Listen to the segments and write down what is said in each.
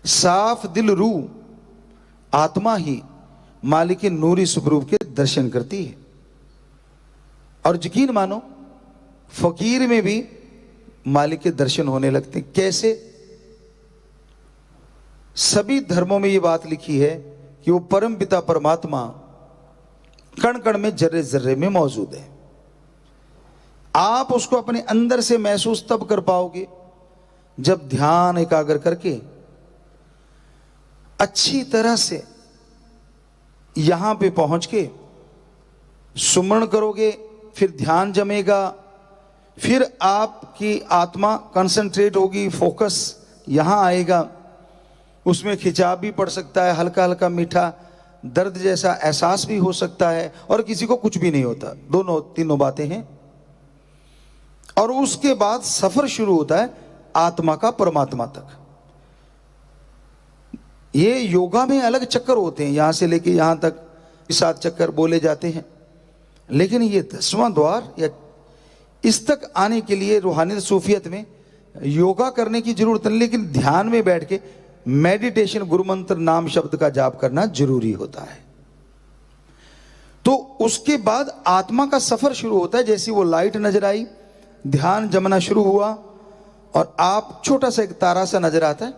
साफ दिल रूह आत्मा ही मालिक नूरी स्वरूप के दर्शन करती है। और यकीन मानो फकीर में भी मालिक के दर्शन होने लगते हैं। कैसे? सभी धर्मों में ये बात लिखी है कि वो परम पिता परमात्मा कण कण में जर्रे जर्रे में मौजूद है। आप उसको अपने अंदर से महसूस तब कर पाओगे जब ध्यान एकाग्र करके अच्छी तरह से यहां पे पहुंच के सुमरण करोगे, फिर ध्यान जमेगा, फिर आपकी आत्मा कंसंट्रेट होगी, फोकस यहां आएगा। उसमें खिंचाव भी पड़ सकता है, हल्का हल्का मीठा दर्द जैसा एहसास भी हो सकता है, और किसी को कुछ भी नहीं होता। दोनों तीनों बातें हैं। और उसके बाद सफर शुरू होता है आत्मा का परमात्मा तक। ये योगा में अलग चक्कर होते हैं, यहां से लेके यहां तक 7 चक्कर बोले जाते हैं, लेकिन ये 10वां द्वार या इस तक आने के लिए रूहानियत सूफियत में योगा करने की जरूरत नहीं, लेकिन ध्यान में बैठ के मेडिटेशन, गुरु मंत्र नाम शब्द का जाप करना जरूरी होता है। तो उसके बाद आत्मा का सफर शुरू होता है। जैसी वो लाइट नजर आई, ध्यान जमना शुरू हुआ और आप छोटा सा एक तारा सा नजर आता है।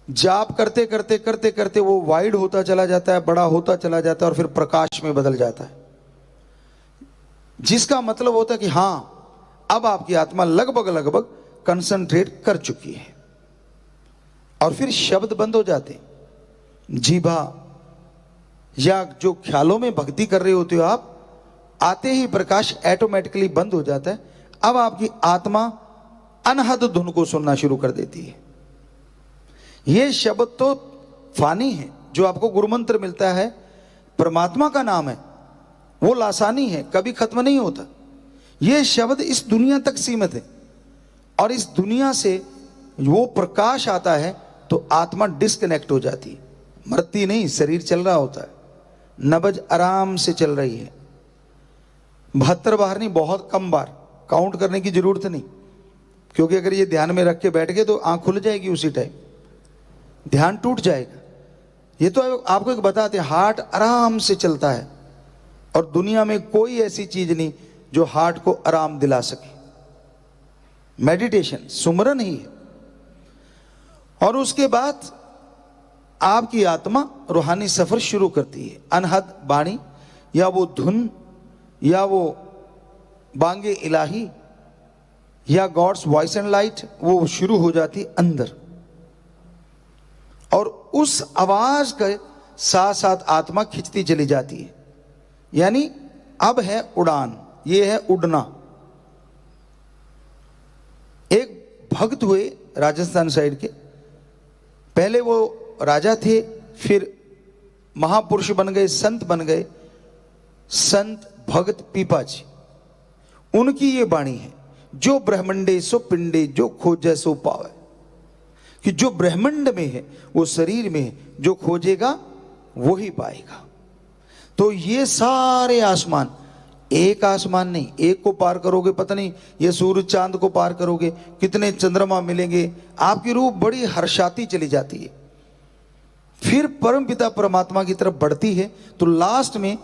जाप करते करते करते करते वो वाइड होता चला जाता है, बड़ा होता चला जाता है और फिर प्रकाश में बदल जाता है, जिसका मतलब होता है कि हां, अब आपकी आत्मा लगभग लगभग कंसंट्रेट कर चुकी है। और फिर शब्द बंद हो जाते हैं। जीभा या जो ख्यालों में भक्ति कर रहे होते हो आप, आते ही प्रकाश ऑटोमेटिकली बंद हो जाता है। अब आपकी आत्मा अनहद धुन को सुनना शुरू कर देती है। ये शब्द तो फानी है, जो आपको गुरु मंत्र मिलता है, परमात्मा का नाम है, वो लासानी है, कभी खत्म नहीं होता। ये शब्द इस दुनिया तक सीमित है, और इस दुनिया से वो प्रकाश आता है तो आत्मा डिस्कनेक्ट हो जाती है। मरती नहीं, शरीर चल रहा होता है, नब्ज आराम से चल रही है। 72 बार नहीं, बहुत कम बार, काउंट करने की जरूरत नहीं, क्योंकि अगर ये ध्यान में रख के बैठ गए तो आंख खुल जाएगी, उसी टाइम ध्यान टूट जाएगा। ये तो आपको एक बताते हैं, हार्ट आराम से चलता है, और दुनिया में कोई ऐसी चीज नहीं जो हार्ट को आराम दिला सके। मेडिटेशन, सुमरन ही है। और उसके बाद आपकी आत्मा रूहानी सफर शुरू करती है। अनहद बाणी या वो धुन या वो बांगे इलाही या गॉड्स वॉइस एंड लाइट, वो शुरू हो जाती अंदर, और उस आवाज के साथ साथ आत्मा खिंचती चली जाती है। यानी अब है उड़ान, ये है उड़ना। एक भक्त हुए राजस्थान साइड के, पहले वो राजा थे, फिर महापुरुष बन गए, संत बन गए, संत भगत पीपा जी। उनकी ये वाणी है, जो ब्रह्मंडे सो पिंडे, जो खोजे सो पावे, कि जो ब्रह्मंड में है वो शरीर में है, जो खोजेगा वो ही पाएगा। तो ये सारे आसमान, एक आसमान नहीं, एक को पार करोगे पता नहीं, ये सूरज चांद को पार करोगे कितने चंद्रमा मिलेंगे, आपकी रूह बड़ी हर्षाती चली जाती है। फिर परम पिता परमात्मा की तरफ बढ़ती है, तो लास्ट में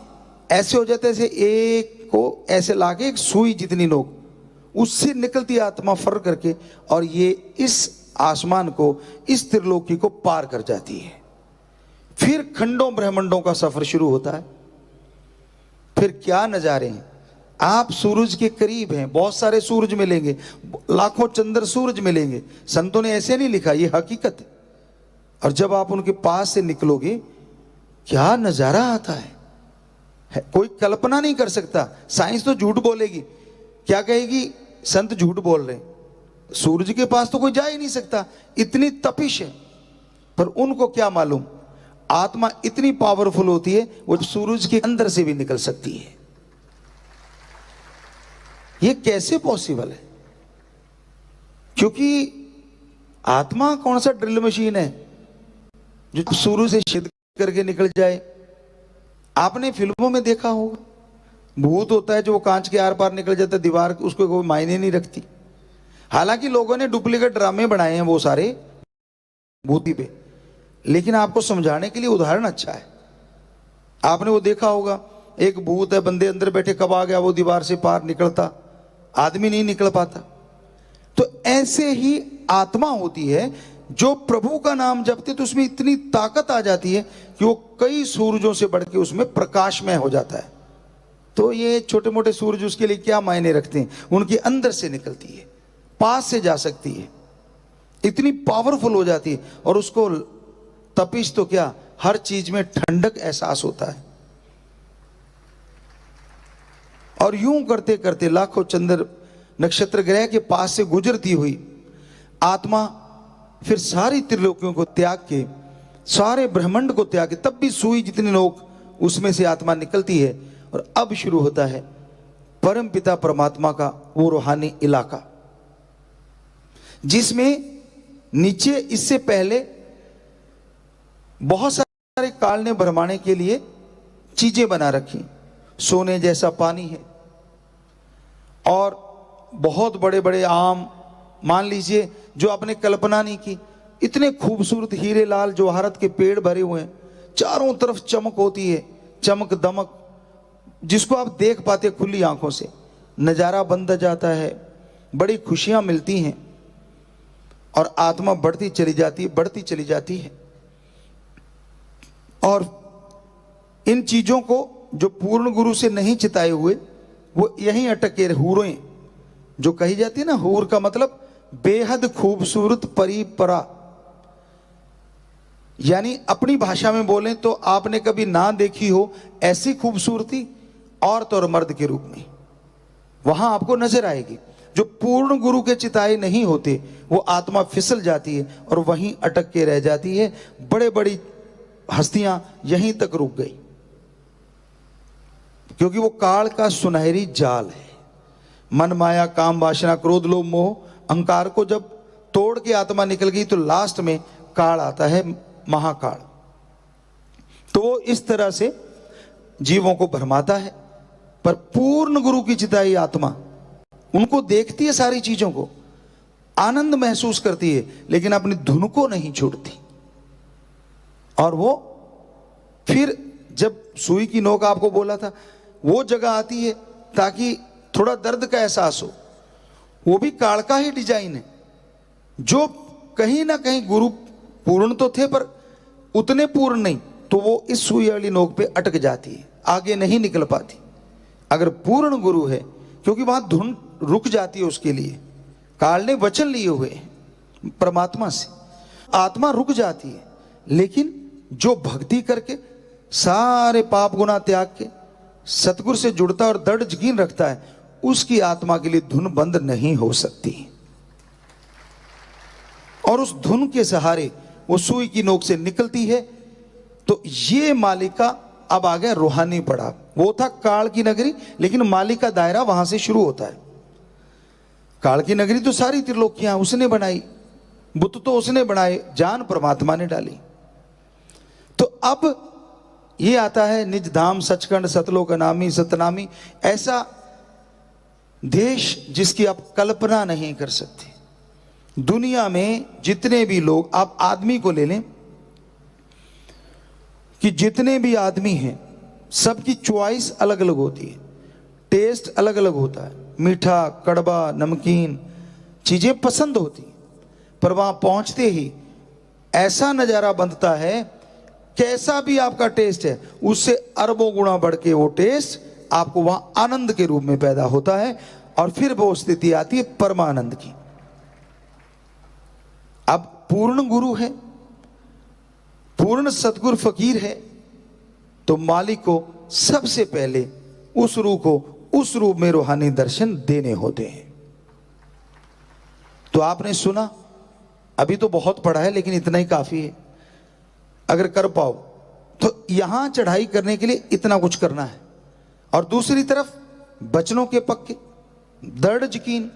ऐसे हो जाते हैं, एक को ऐसे लाके एक सुई जितनी नोक, उससे निकलती आत्मा फर करके, और ये इस आसमान को, इस त्रिलोकी को पार कर जाती है। फिर खंडों ब्रह्मंडों का सफर शुरू होता है। फिर क्या नजारे हैं, आप सूरज के करीब हैं, बहुत सारे सूरज मिलेंगे, लाखों चंद्र सूरज मिलेंगे। संतों ने ऐसे नहीं लिखा, ये हकीकत है। और जब आप उनके पास से निकलोगे, क्या नजारा आता है, कोई कल्पना नहीं कर सकता। साइंस तो झूठ बोलेगी, क्या कहेगी, संत झूठ बोल रहे हैं, सूरज के पास तो कोई जा ही नहीं सकता, इतनी तपिश है। पर उनको क्या मालूम, आत्मा इतनी पावरफुल होती है, वो सूरज के अंदर से भी निकल सकती है। ये कैसे पॉसिबल है? क्योंकि आत्मा कौन सा ड्रिल मशीन है जो सूरज से छिद करके निकल जाए? आपने फिल्मों में देखा होगा, भूत होता है जो कांच के आर पार निकल जाता है, दीवार उसको कोई मायने नहीं रखती। हालांकि लोगों ने डुप्लीकेट ड्रामे बनाए हैं वो सारे भूती पे, लेकिन आपको समझाने के लिए उदाहरण अच्छा है। आपने वो देखा होगा, एक भूत है, बंदे अंदर बैठे, कब आ गया वो दीवार से पार निकलता, आदमी नहीं निकल पाता। तो ऐसे ही आत्मा होती है जो प्रभु का नाम जपते तो उसमें इतनी ताकत आ जाती है कि वो कई सूरजों से बढ़ के उसमें प्रकाशमय हो जाता है। तो ये छोटे मोटे सूरज उसके लिए क्या मायने रखते हैं, उनके अंदर से निकलती है, पास से जा सकती है, इतनी पावरफुल हो जाती है। और उसको तपिश तो क्या, हर चीज में ठंडक एहसास होता है। और यूं करते करते लाखों चंद्र नक्षत्र ग्रह के पास से गुजरती हुई आत्मा फिर सारी त्रिलोकियों को त्याग के, सारे ब्रह्मांड को त्याग के, तब भी सुई जितने लोग उसमें से आत्मा निकलती है। और अब शुरू होता है परम पिता परमात्मा का वो रूहानी इलाका, जिसमें नीचे इससे पहले बहुत सारे काल ने भरमाने के लिए चीजें बना रखी। सोने जैसा पानी है और बहुत बड़े बड़े आम, मान लीजिए जो आपने कल्पना नहीं की, इतने खूबसूरत हीरे लाल जवाहरत के पेड़ भरे हुए हैं, चारों तरफ चमक होती है, चमक दमक, जिसको आप देख पाते खुली आंखों से, नजारा बन जाता है, बड़ी खुशियां मिलती हैं और आत्मा बढ़ती चली जाती है, बढ़ती चली जाती है। और इन चीजों को जो पूर्ण गुरु से नहीं चिताए हुए वो यहीं अटके हूरें, जो कही जाती है ना, हूर का मतलब बेहद खूबसूरत परी-परा, यानी अपनी भाषा में बोलें तो आपने कभी ना देखी हो ऐसी खूबसूरती औरत और मर्द के रूप में वहां आपको नजर आएगी। जो पूर्ण गुरु के चिताए नहीं होते वो आत्मा फिसल जाती है और वहीं अटक के रह जाती है। बड़े बड़ी हस्तियां यहीं तक रुक गई, क्योंकि वो काल का सुनहरी जाल है। मन माया काम वासना क्रोध लोभ मोह अहंकार को जब तोड़ के आत्मा निकल गई तो लास्ट में काल आता है, महाकाल। तो वो इस तरह से जीवों को भरमाता है। पर पूर्ण गुरु की चिताई आत्मा उनको देखती है, सारी चीजों को आनंद महसूस करती है, लेकिन अपनी धुन को नहीं छोड़ती। और वो फिर जब सुई की नोक आपको बोला था, वो जगह आती है ताकि थोड़ा दर्द का एहसास हो। वो भी काल का ही डिजाइन है, जो कहीं ना कहीं गुरु पूर्ण तो थे पर उतने पूर्ण नहीं, तो वो इस सुई वाली नोक पे अटक जाती है, आगे नहीं निकल पाती। अगर पूर्ण गुरु है, क्योंकि वहां धुन रुक जाती है उसके लिए, काल ने वचन लिए हुए हैं परमात्मा से, आत्मा रुक जाती है। लेकिन जो भक्ति करके सारे पाप गुना त्याग के सतगुरु से जुड़ता और दृढ़ यकीन रखता है, उसकी आत्मा के लिए धुन बंद नहीं हो सकती। और उस धुन के सहारे वो सुई की नोक से निकलती है। तो ये मालिका अब आ गया रूहानी पड़ा। वो था काल की नगरी, लेकिन मालिक का दायरा वहां से शुरू होता है। काल की नगरी तो सारी त्रिलोकियां उसने बनाई, बुत तो उसने बनाए, जान परमात्मा ने डाली। तो अब ये आता है निज धाम सचखंड सतलोक अनामी सतनामी, ऐसा देश जिसकी आप कल्पना नहीं कर सकते। दुनिया में जितने भी लोग, आप आदमी को ले लें कि जितने भी आदमी हैं सबकी चॉइस अलग अलग होती है, टेस्ट अलग अलग होता है, मीठा कड़वा नमकीन चीजें पसंद होती, पर वहां पहुंचते ही ऐसा नजारा बनता है, कैसा भी आपका टेस्ट है उससे अरबों गुना बढ़ के वो टेस्ट आपको वहां आनंद के रूप में पैदा होता है। और फिर वो स्थिति आती है परमानंद की। अब पूर्ण गुरु है, पूर्ण सतगुरु फकीर है, तो मालिक को सबसे पहले उस रूह को उस रूप में रूहानी दर्शन देने होते हैं। तो आपने सुना, अभी तो बहुत पढ़ा है लेकिन इतना ही काफी है। अगर कर पाओ तो यहां चढ़ाई करने के लिए इतना कुछ करना है, और दूसरी तरफ बचनों के पक्के, दृढ़ यकीन,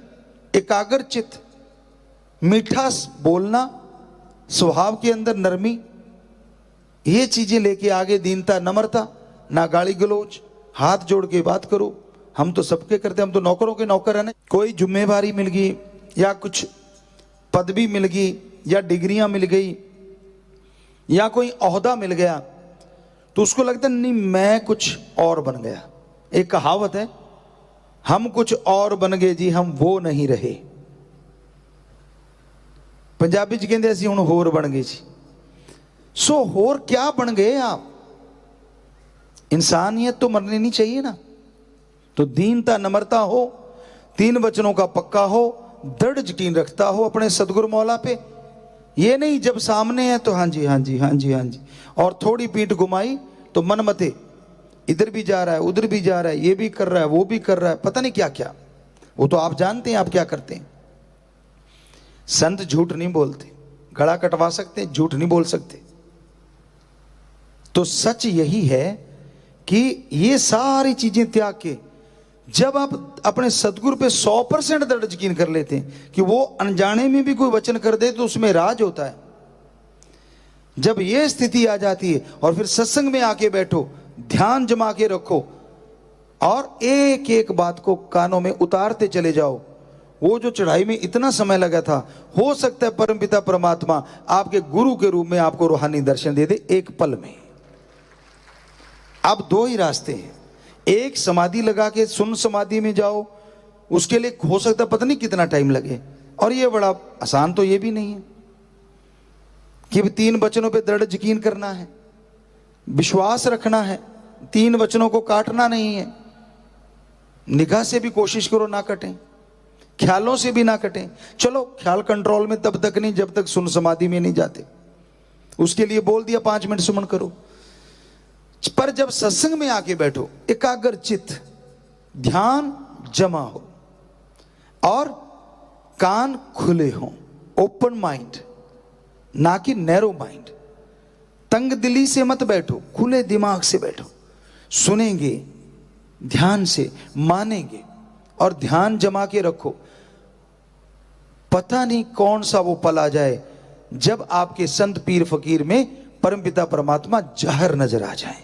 एकाग्र चित्त, मीठा बोलना, स्वभाव के अंदर नरमी, ये चीजें लेके आगे दीनता नम्रता, ना गाली गलोच, हाथ जोड़ के बात करो। हम तो सबके करते, हम तो नौकरों के नौकर है ना। कोई जिम्मेवारी मिल गई या कुछ पदवी मिल गई या डिग्रियां मिल गई या कोई ओहदा मिल गया तो उसको लगता नहीं मैं कुछ और बन गया। एक कहावत है, हम कुछ और बन गए जी, हम वो नहीं रहे। पंजाबी च कहते असीं हुण होर बन गए जी। सो होर क्या बन गए आप? इंसानियत तो मरनी नहीं चाहिए ना। तो दीनता नम्रता हो, 3 वचनों का पक्का हो, दृढ़ यकीन रखता हो अपने सदगुरु मौला पे। ये नहीं जब सामने है तो हाँ जी हाँ जी हाँ जी हाँ जी, और थोड़ी पीठ घुमाई तो मन मते, इधर भी जा रहा है उधर भी जा रहा है, ये भी कर रहा है वो भी कर रहा है, पता नहीं क्या क्या। वो तो आप जानते हैं आप क्या करते हैं। संत झूठ नहीं बोलते, गला कटवा सकते हैं, झूठ नहीं बोल सकते। तो सच यही है कि ये सारी चीजें त्याग के जब आप अपने सदगुरु पे 100% दृढ़ यकीन कर लेते हैं कि वो अनजाने में भी कोई वचन कर दे तो उसमें राज होता है। जब ये स्थिति आ जाती है और फिर सत्संग में आके बैठो, ध्यान जमा के रखो और एक एक बात को कानों में उतारते चले जाओ। वो जो चढ़ाई में इतना समय लगा था, हो सकता है परमपिता परमात्मा आपके गुरु के रूप में आपको रूहानी दर्शन दे दे एक पल में। अब 2 ही रास्ते हैं, एक समाधि लगा के सुन समाधि में जाओ, उसके लिए हो सकता है पता नहीं कितना टाइम लगे, और ये बड़ा आसान तो ये भी नहीं है कि 3 वचनों पे दृढ़ यकीन करना है, विश्वास रखना है, 3 वचनों को काटना नहीं है। निगाह से भी कोशिश करो ना कटें, ख्यालों से भी ना कटें। चलो ख्याल कंट्रोल में तब तक नहीं जब तक सुन समाधि में नहीं जाते। उसके लिए बोल दिया 5 मिनट सुमन करो, पर जब सत्संग में आके बैठो एकाग्र चित्त, ध्यान जमा हो और कान खुले हो, ओपन माइंड ना कि नैरो माइंड। तंग दिली से मत बैठो, खुले दिमाग से बैठो। सुनेंगे ध्यान से, मानेंगे और ध्यान जमा के रखो। पता नहीं कौन सा वो पल आ जाए जब आपके संत पीर फकीर में परमपिता परमात्मा जाहिर नजर आ जाए।